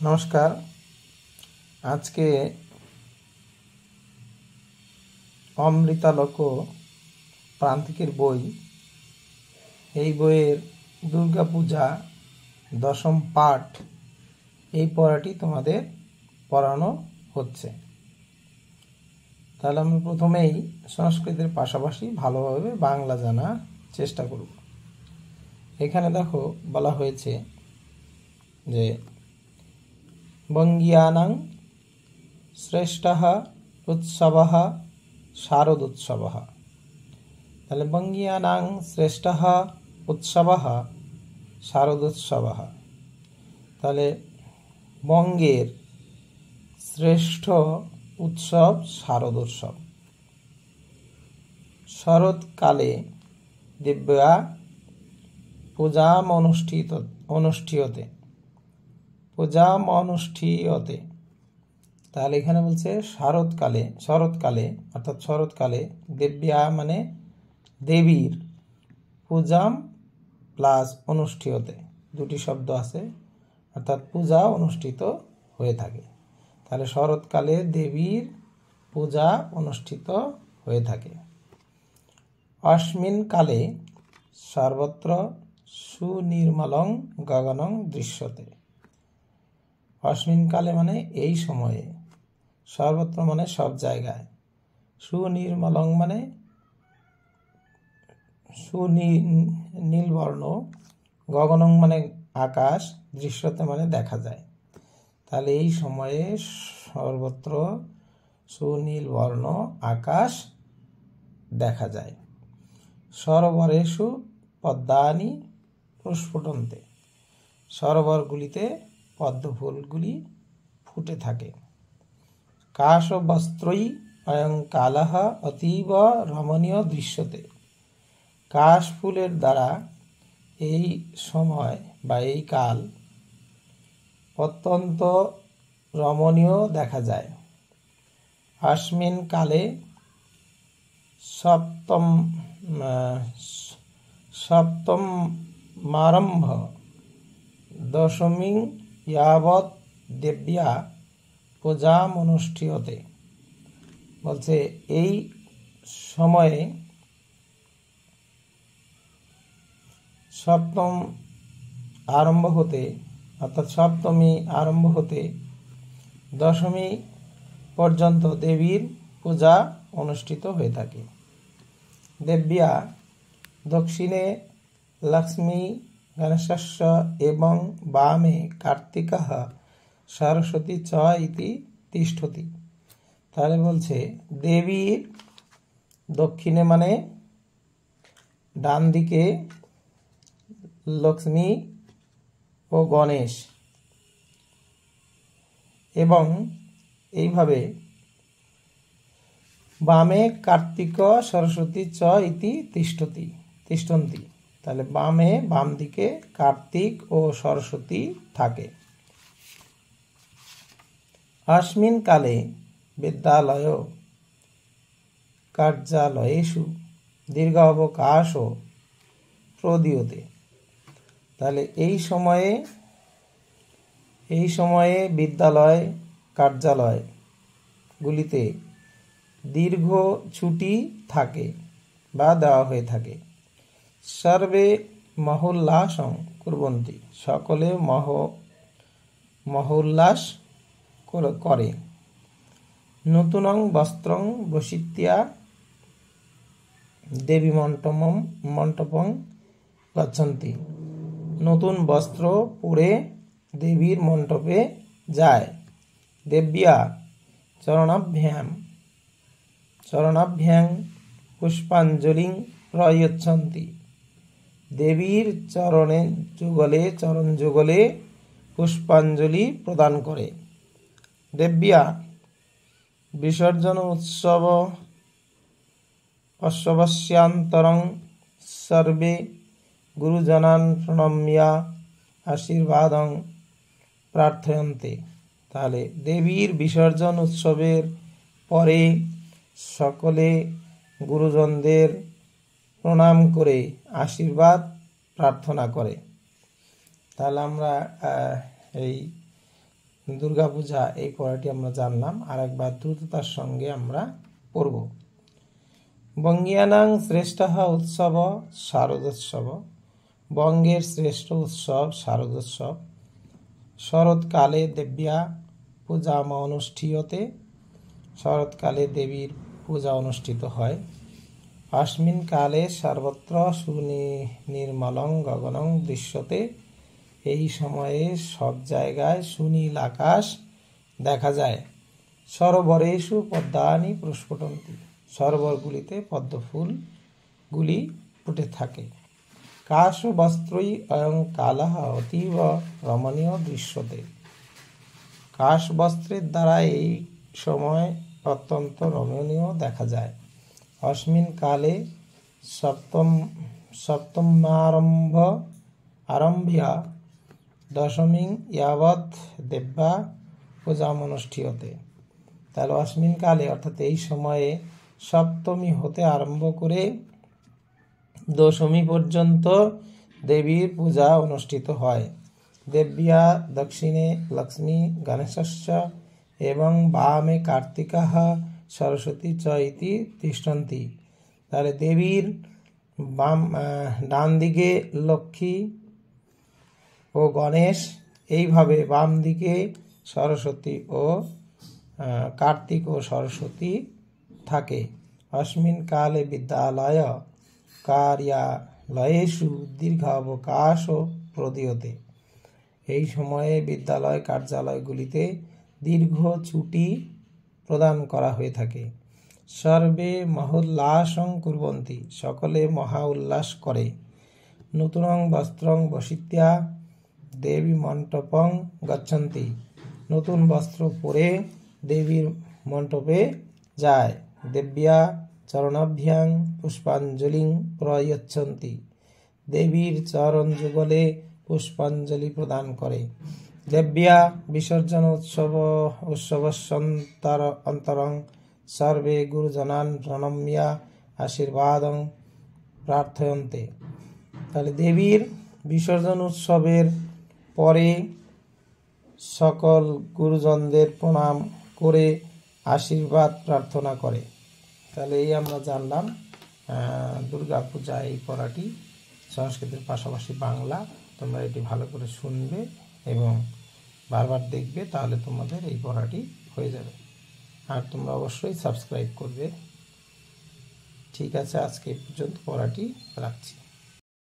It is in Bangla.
নমস্কার। আজকে অমৃতালোক প্রান্তিকের বই, এই বইয়ের দুর্গাপূজা দশম পাঠ, এই পড়াটি তোমাদের পড়ানো হচ্ছে। তাহলে আমি প্রথমেই সংস্কৃতের পাশাপাশি ভালোভাবে বাংলা জানার চেষ্টা করব। এখানে দেখো বলা হয়েছে যে বঙ্গীয়ানাং শ্রেষ্ঠঃ উৎসবঃ শারদোৎসবঃ। তাহলে বঙ্গীয়ানাং শ্রেষ্ঠঃ উৎসবঃ শারদোৎসবঃ, তাহলে বঙ্গের শ্রেষ্ঠ উৎসব শারদোৎসব। শরৎকালে দিব্যা পূজাম অনুষ্ঠিয়তে। তাহলে এখানে বলছে শরৎকালে অর্থাৎ শরৎকালে দেব্যা মানে দেবীর, পূজাম প্লাস অনুষ্ঠিয়তে, দুটি শব্দ আছে, অর্থাৎ পূজা অনুষ্ঠিত হয়ে থাকে। তাহলে শরৎকালে দেবীর পূজা অনুষ্ঠিত হয়ে থাকে। অস্মিন কালে সর্বত্র সুনির্মলং গগনং দৃশ্যতে। অস্মিন কালে মানে এই সময়ে, সর্বত্র মানে সব জায়গায়, সুনির্মলং মানে নীলবর্ণ, গগনং মানে আকাশ, দৃশ্যতে মানে দেখা যায়। তাহলে এই সময়ে সর্বত্র সুনীল বর্ণ আকাশ দেখা যায়। সরোবরেষু পদ্মানি প্রস্ফুটন্তে। সরোবরগুলিতে পদ্মফুলগুলি ফুটে থাকে। কাশ বস্ত্রই অয়ং কালঃ অতীব রমণীয় দৃশ্যতে। কাশ ফুলের দ্বারা এই সময় বা এই কাল অত্যন্ত রমণীয় দেখা যায়। অস্মিন কালে সপ্তমারম্ভ দশমী যাবৎ দেব্যা পূজাম অনুষ্ঠিয়তে। বলছে এই সময়ে সপ্তম আরম্ভ হতে, অর্থাৎ সপ্তমী আরম্ভ হতে দশমী পর্যন্ত দেবীর পূজা অনুষ্ঠিত হয়ে থাকে। দেব্যা দক্ষিণে লক্ষ্মী গণেশস্য এবং বামে কার্তিকঃ সরস্বতী চ ইতি তিষ্ঠতি। তাহলে বলছে দেবীর দক্ষিণে মানে ডান দিকে লক্ষ্মী ও গণেশ, এবং এইভাবে বামে কার্তিক সরস্বতী চ ইতি তিষ্ঠন্তি। তাহলে বাম দিকে কার্তিক ও সরস্বতী থাকে। অস্মিন কালে বিদ্যালয় কার্যালয়েষু দীর্ঘ অবকাশ প্রদীয়তে। তাহলে এই সময়ে বিদ্যালয় কার্যালয়গুলিতে দীর্ঘ ছুটি থাকে বা দেওয়া হয়ে থাকে। সর্বে মহোল্লাসং কুর্বন্তি। সকলে মহোল্লাস করে। নূতনং বস্ত্রং বসিত্যা দেবী মণ্ডপং গচ্ছন্তি। নতুন বস্ত্র পরে দেবীর মণ্ডপে যায়। দেব্যা চরণাভ্যাং পুষ্পাঞ্জলিং প্রয়চ্ছন্তি। দেবীর চরণ যুগলে পুষ্পাঞ্জলি প্রদান করে। দেব্যা বিসর্জন উৎসবস্যান্তরং সর্বে গুরুজনান প্রণম্য আশীর্বাদং প্রার্থয়ন্তে। তাহলে দেবীর বিসর্জন উৎসবের পরে সকলে গুরুজনদের প্রণাম করে আশীর্বাদ প্রার্থনা করে। তাহলে আমরা এই দুর্গাপূজা এই পড়াটি আমরা জানলাম। আর একবার দ্রুততার সঙ্গে আমরা পড়ব। বঙ্গীয়ানাং শ্রেষ্ঠ উৎসব শারদোৎসব। বঙ্গের শ্রেষ্ঠ উৎসব শারদোৎসব। শরৎকালে দেব্যা পূজা অনুষ্ঠিয়তে। শরৎকালে দেবীর পূজা অনুষ্ঠিত হয়। अस्मिन् काले सर्वत्र सुनिर्मलं गगनं दृश्यते। এই সময়ে সব জায়গায় সুনীল আকাশ দেখা যায়। সরোবরেষু পদ্মানি প্রস্ফুটন্তি। সরোবরগুলিতে পদ্ম ফুলগুলি ফুটে থাকে। কাশ বস্ত্রই অয়ং কালঃ অতীব রমণীয় দৃশ্যতে। কাশ বস্ত্রের দ্বারা এই সময় অত্যন্ত রমণীয় দেখা যায়। अस्मिन् काले सप्तम्यारभ्य दशमी यावत् देव्या पूजा अनुष्ठीयते। তাহলে अस्मिन् काले অর্থাৎ এই সময়ে সপ্তমী হতে আরম্ভ করে দশমী পর্যন্ত দেবীর পূজা অনুষ্ঠিত হয়। দেব্যা দক্ষিণে লক্ষ্মী গণেশস্য এবং বামে কার্তিকः সরস্বতী চ ইতি তিষ্ঠন্তি। তাহলে দেবীর ডান দিকে লক্ষ্মী ও গণেশ, এইভাবে বাম দিকে সরস্বতী ও কার্তিক ও সরস্বতী থাকে। अस्मिन् काले বিদ্যালয় কার্যালয়েষু দীর্ঘ অবকাশ প্রদীয়তে। এই সময়ে বিদ্যালয় কার্যালয়গুলিতে দীর্ঘ ছুটি প্রদান করা হয়ে থাকে। সর্বে মহোল্লাসং কুর্বন্তি। সকলে মহা উল্লাস করে। নূতনং বস্ত্রং বসিত্যা দেবী মণ্ডপং গচ্ছন্তি। নতুন বস্ত্র পরে দেবীর মণ্ডপে যায়। দেব্যা চরণাভ্যাং পুষ্পাঞ্জলিং প্রয়চ্ছন্তি। দেবীর চরণ যুগলে পুষ্পাঞ্জলি প্রদান করে। দেব্যা বিসর্জন উৎসবস্যন্তরং সর্বে গুরুজনান প্রণম্য আশীর্বাদং প্রার্থয়ন্তে। তাহলে দেবীর বিসর্জন উৎসবের পরে সকল গুরুজনদের প্রণাম করে আশীর্বাদ প্রার্থনা করে। তাহলে এই আমরা জানলাম দুর্গাপূজা এই পড়াটি সংস্কৃতের পাশাপাশি বাংলা। তোমরা এটি ভালো করে শুনবে এবং বারবার দেখবে, তাহলে তোমাদের এই পড়াটি হয়ে যাবে। আর তোমরা অবশ্যই সাবস্ক্রাইব করবে। ঠিক আছে, আজকে এই পর্যন্ত পড়াটি রাখছি।